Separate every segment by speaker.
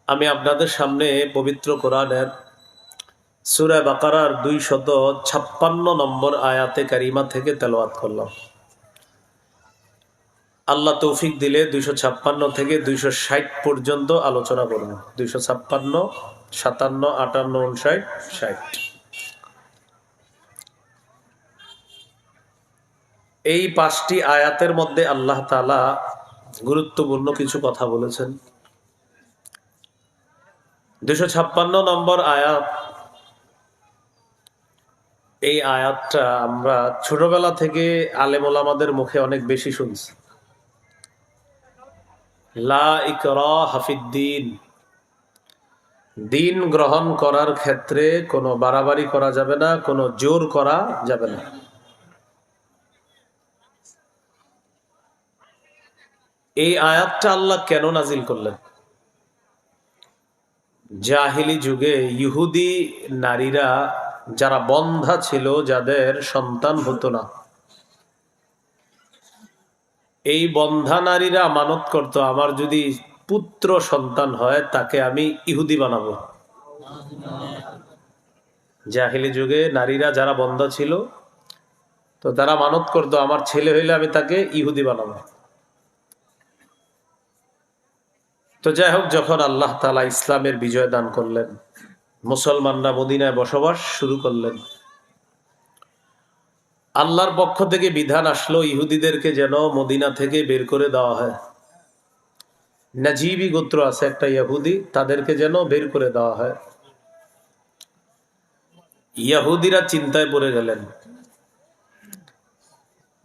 Speaker 1: আমি আপনাদের সামনে পবিত্র কোরআনের সূরা বাকারার 256 নম্বর আয়াতে কারিমা থেকে তেলাওয়াত করলাম। আল্লাহ তৌফিক দিলে 256 থেকে 260 পর্যন্ত আলোচনা করব। 256, 57, 58, 59, 60। এই 5টি আয়াতের মধ্যে আল্লাহ তাআলা গুরুত্বপূর্ণ কিছু কথা বলেছেন। 256 নম্বর আয়াত, এই আয়াতটা আমরা ছোটবেলা থেকে আলেম ওলামাদের মুখে অনেক বেশি শুনছি। লা ইকরাহা ফিদ্দীন, দিন গ্রহণ করার ক্ষেত্রে কোনো বাড়াবাড়ি করা যাবে না, কোনো জোর করা যাবে না। এই আয়াতটা আল্লাহ কেন নাজিল করলেন? জাহিলি যুগে ইহুদি নারীরা যারা বন্ধা ছিল, যাদের সন্তান হতো না, এই বন্ধা নারীরা মানত করত, আমার যদি পুত্র সন্তান হয় তাকে আমি ইহুদি বানাবো। জাহিলি যুগে নারীরা যারা বন্ধা ছিল, তো তারা মানত করতো, আমার ছেলে হইলে আমি তাকে ইহুদি বানাবো। তো যাই হোক, যখন আল্লাহ তাআলা ইসলামের বিজয় দান করলেন, মুসলমানরা মদিনায় বসবাস শুরু করলেন, আল্লাহর পক্ষ থেকে বিধান আসলো ইহুদিদেরকে যেন মদিনা থেকে বের করে দেওয়া হয়। নাজিবি গোত্র আছে একটা ইহুদি, তাদেরকে যেন বের করে দেওয়া হয়। ইহুদিরা চিন্তায় পড়ে গেলেন।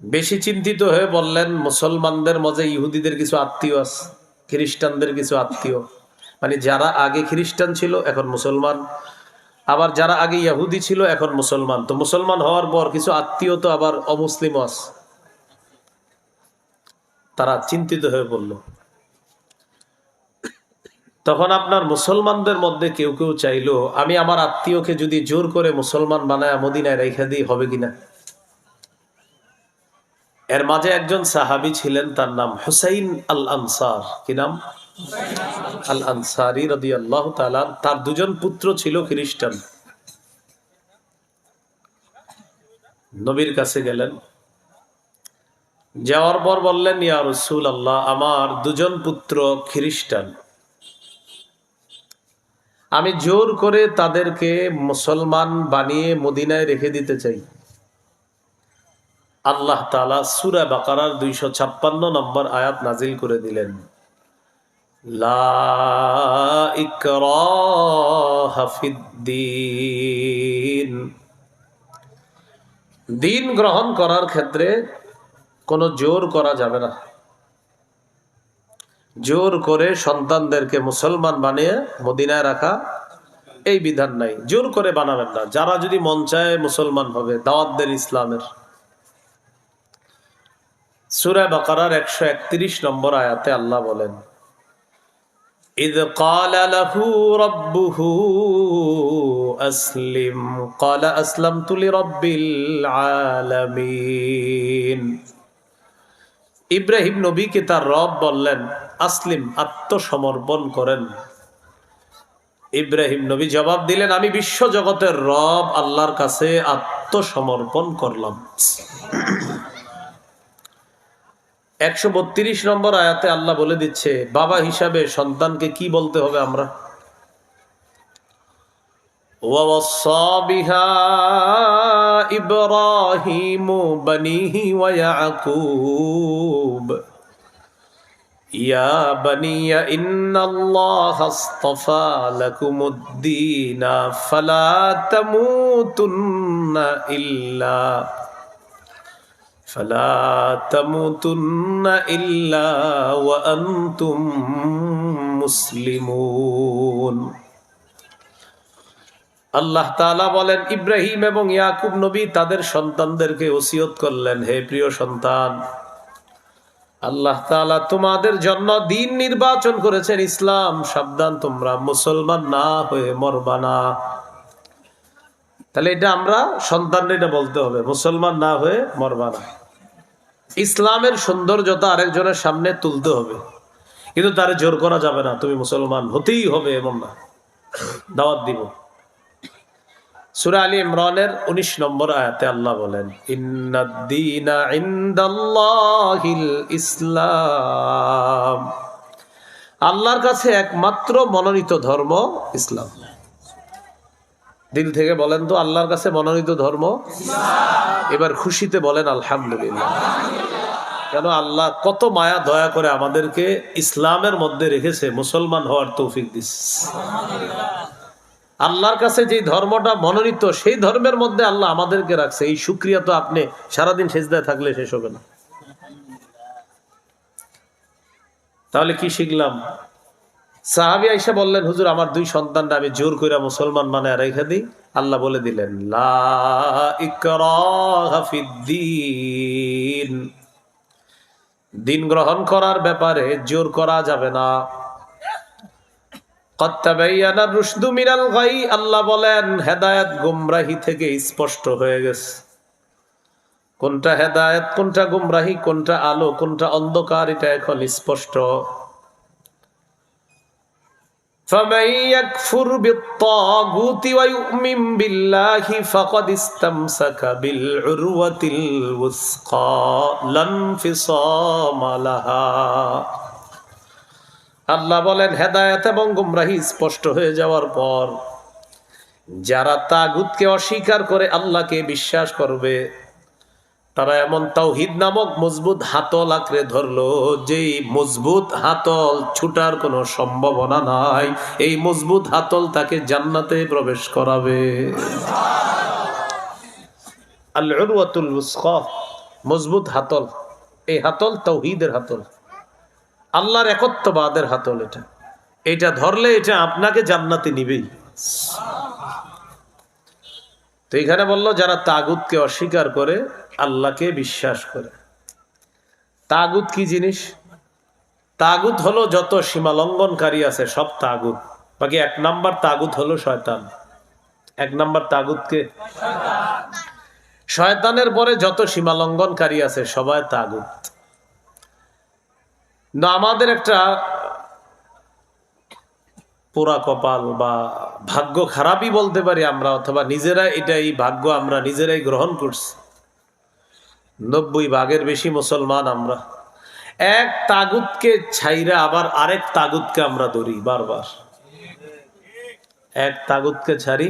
Speaker 1: বেশি চিন্তিত হয়ে বললেন, মুসলমানদের মাঝে ইহুদিদের কিছু আত্মীয় আছে, খ্রিস্টানদের কিছু আত্মীয়, মানে যারা আগে খ্রিস্টান ছিল এখন মুসলমান, আবার যারা আগে ইহুদি ছিল এখন মুসলমান। তো মুসলমান হওয়ার পর কিছু আত্মীয় তো আবার অমুসলিম আছে। তারা চিন্তিত হয়ে পড়ল। তখন আপনার মুসলমানদের মধ্যে কেউ কেউ চাইলো, আমি আমার আত্মীয়কে যদি জোর করে মুসলমান বানায় মদিনায় রেখে দিই, হবে কিনা। এর মাঝে একজন সাহাবী ছিলেন, তার নাম হুসাইন আল আনসার। কি নাম? আল আনসারী রাদিয়াল্লাহু তাআলা। তার দুজন পুত্র ছিল খ্রিস্টান। নবীর কাছে গেলেন, যাওয়ার পর বললেন, ইয়া রাসূলুল্লাহ, আমার দুজন পুত্র খ্রিস্টান, আমি জোর করে তাদেরকে মুসলমান বানিয়ে মদিনায় রেখে দিতে চাই। আল্লাহ তাআলা সূরা বাকারার 256 নম্বর আয়াত নাজিল করে দিলেন, লা ইকরাহা ফিদ্দীন, দিন গ্রহণ করার ক্ষেত্রে কোনো জোর করা যাবে না। জোর করে সন্তানদেরকে মুসলমান বানিয়ে মদিনায় রাখা, এই বিধান নাই। জোর করে বানাবেন না, যারা যদি মন চায় মুসলমান হবে, দাওয়াত দেন ইসলামের। সূরা বাকারার 131 নম্বর আয়াতে আল্লাহ বলেন, ইয ক্বালা লাহু রাব্বুহু আসলিম ক্বালা আসলামতু লিরাব্বিল আলামিন। ইব্রাহিম নবীকে তার রব বললেন, আসলিম, আত্মসমর্পণ করেন। ইব্রাহিম নবী জবাব দিলেন, আমি বিশ্ব জগতের রব আল্লাহর কাছে আত্মসমর্পণ করলাম। 132 নম্বর আয়াতে আল্লাহ বলে দিচ্ছে, বাবা হিসাবে সন্তানকে কি বলতে হবে আমরা। ওয়াওয়াসসা বিহা ইব্রাহিমু বানিহি ওয়া ইয়াকুব ইয়া বানিয়া ইন্নাল্লাহা আস্তাফা লাকুমুদ-দীনা ফালা তামুতুন্না ইল্লা ওয়া আনতুম মুসলিমুন। আল্লাহ তাআলা বলেন, ইব্রাহিম এবং ইয়াকুব নবী তাদের সন্তানদেরকে ওসিয়ত করলেন, হে প্রিয় সন্তান, আল্লাহ তাআলা তোমাদের জন্য দিন নির্বাচন করেছেন ইসলাম, সাবধান তোমরা মুসলমান না হয়ে মরবা না। তাহলে এটা আমরা সন্তানদের এটা বলতে হবে, মুসলমান না হয়ে মরবা না। ইসলামের সৌন্দর্যতা আরেকজনের সামনে তুলতে হবে। কিন্তু তারে জোর করা যাবে না, তুমি মুসলমান হতেই হবে এমন না, দাওয়াত দিব। সূরা আলী ইমরানের 19 নম্বর আয়াতে আল্লাহ বলেন, ইন্নাদ-দীনা ইনদাল্লাহিল ইসলাম, আল্লাহর কাছে একমাত্র মনোনীত ধর্ম ইসলাম। দিল থেকে বলেন তো, আল্লাহর কাছে মনোনীত ধর্ম ইসলাম। এবার খুশিতে বলেন আলহামদুলিল্লাহ। কেন আল্লাহ কত মায়া দয়া করে আমাদেরকে ইসলামের মধ্যে রেখেছে, মুসলমান হওয়ার তৌফিক দিচ্ছে। আল্লাহর কাছে যে ধর্মটা মনোনীত, সেই ধর্মের মধ্যে আল্লাহ আমাদেরকে রাখছে। এই শুকরিয়া তো আপনি সারাদিন সেজদায় থাকলে শেষ হবে না। তাহলে কি শিখলাম? সাহাবী আয়েশা বললেন, হুজুর আমার 2 সন্তানটা আমি জোর করে মুসলমান বানায় রেখে দিই। আল্লাহ বলে দিলেন, লা ইকরাহা ফিদ্দীন, দিন গ্রহণ করার ব্যাপারে জোর করা যাবে না। ক্বাদ তাবায়্যানা রুশদু মিনাল গাই, আল্লাহ বলেন হেদায়েত গুমরাহি থেকে স্পষ্ট হয়ে গেছে। কোনটা হেদায়েত, কোনটা গুমরাহি, কোনটা আলো, কোনটা অন্ধকার, এটা এখন স্পষ্ট। ফামান ইয়াকফুর বিত-তাগুতি ওয়া ইউমিন বিল্লাহি ফাকাদ ইসতামসাকা বিল উরওয়াতিল ওয়াসকা লা ইনফিসামা লাহা। আল্লাহ বলেন হেদায়েত এবং গুমরাহি স্পষ্ট হয়ে যাওয়ার পর যারা তাগুতকে অস্বীকার করে আল্লাহকে বিশ্বাস করবে, তারা এমন তাওহীদ নামক মজবুত হাতল আঁকড়ে ধরলো, যেই মজবুত হাতল ছুটার কোনো সম্ভাবনা নাই। এই মজবুত হাতল তাকে জান্নাতে প্রবেশ করাবে। আল উরওয়াতুল ওয়াসকা, মজবুত হাতল। এই হাতল তাওহীদের হাতল, আল্লাহর একত্ববাদের হাতল। এটা ধরলে এটা আপনাকে জান্নাতে নিবেই। তো এখানে বললো যারা তাগুতকে অস্বীকার করে আল্লাহকে বিশ্বাস করে। তাগুত কি জিনিস? তাগুত হলো যত সীমা লঙ্ঘনকারী আছে সব তাগুত। বাকি 1 নাম্বার তাগুত হলো শয়তান। 1 নাম্বার তাগুতকে শয়তানের পরে যত সীমা লঙ্ঘনকারী আছে সবাই তাগুত। না, আমাদের একটা পোড়া কপাল বা ভাগ্য খারাপই বলতে পারি আমরা, অথবা নিজেরাই এই ভাগ্য আমরা নিজেরাই গ্রহণ করছি। 90 ভাগের বেশি মুসলমান আমরা এক তাগুতকে ছাইরা আবার আরেক তাগুতকে আমরা ধরি বারবার। এক তাগুতকে ছাড়ি,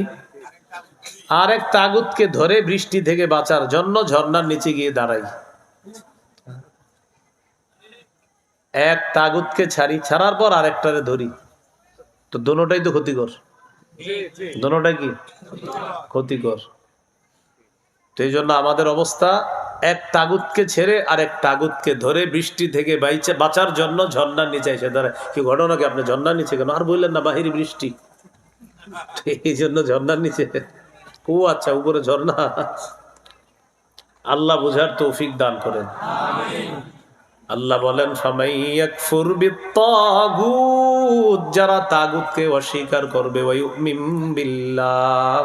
Speaker 1: আরেক তাগুতকে ধরে বৃষ্টি থেকে বাঁচার জন্য ঝর্ণার নিচে গিয়ে দাঁড়াই। এক তাগুতকে ছাড়ি, ছাড়ার পর আরেকটারে ধরি। তো দোনোটাই তো ক্ষতিকর, দোনোটাই কি ক্ষতিকর। তো এই জন্য আমাদের অবস্থা, এক তাগুতকে ছেড়ে আরেক তাগুতকে ধরে বৃষ্টি থেকে বাঁচার জন্য ঝর্ণার নিচে এসে দাঁড়ায়। কি ঘটনা কি? আপনি ঝর্ণার নিচে কেন? আর বললেন না বাহিরে বৃষ্টি, এই জন্য ঝর্ণার নিচে। ও আচ্ছা, উপরে ঝর্ণা। আল্লাহ বুঝার তৌফিক দান করেন। আল্লাহ বলেন ফামান ইয়াকফুর বিত-তাগুত, যারা তাগুতকে অস্বীকার করবে, ওয়া ইউমিন বিল্লাহ,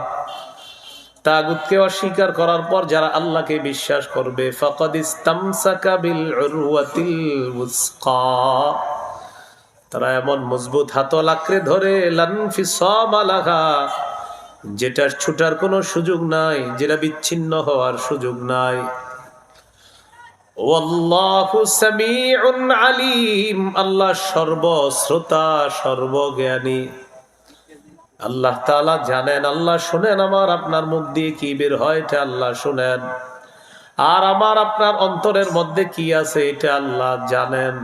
Speaker 1: তাগুতকে অস্বীকার করার পর যারা আল্লাহকে বিশ্বাস করবে, ফাকাদ ইসতামসাকা বিল উরওয়াতিল ওয়াসকা, তারা এমন মজবুত হাতল আঁকড়ে ধরে, লা ইনফিসামা লাহা, যেটার ছুটার কোনো সুযোগ নাই, যেটা বিচ্ছিন্ন হওয়ার সুযোগ নাই। ওয়াল্লাহু সামিউন আলিম, আল্লাহ সর্বশ্রোতা সর্বজ্ঞানী। আল্লাহ তাআলা জানেন, আল্লাহ শুনেন আমার আপনার মুখ দিয়ে কি বের হয় এটা আল্লাহ শুনেন, আর আমার আপনার অন্তরের মধ্যে কি আছে এটা আল্লাহ জানেন।